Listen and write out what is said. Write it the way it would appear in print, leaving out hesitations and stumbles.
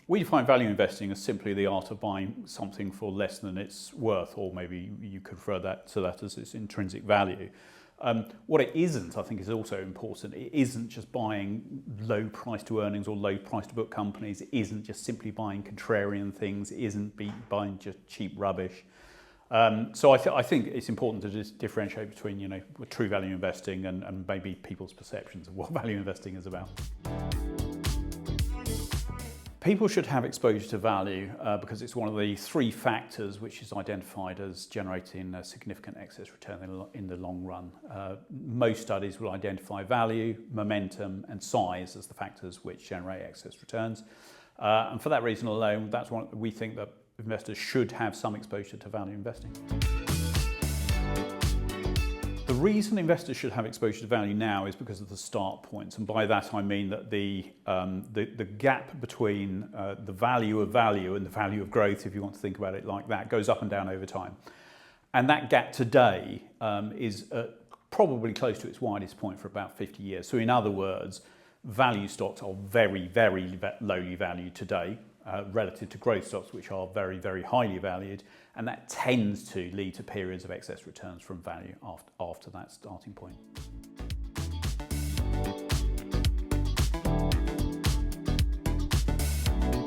We define value investing as simply the art of buying something for less than it's worth, or maybe you could refer to that as its intrinsic value. What it isn't, I think, is also important. It isn't just buying low price to earnings or low price to book companies. It isn't just simply buying contrarian things. It isn't buying just cheap rubbish. So I think it's important to just differentiate between, true value investing and maybe people's perceptions of what value investing is about. People should have exposure to value because it's one of the three factors which is identified as generating a significant excess return in the long run. Most studies will identify value, momentum and size as the factors which generate excess returns. And for that reason alone, that's one we think that investors should have some exposure to value investing. The reason investors should have exposure to value now is because of the start points, and by that I mean that the gap between the value of value and the value of growth, if you want to think about it like that, goes up and down over time. And that gap today is probably close to its widest point for about 50 years. So in other words, value stocks are very, very lowly valued today relative to growth stocks, which are very, very highly valued, and that tends to lead to periods of excess returns from value after that starting point.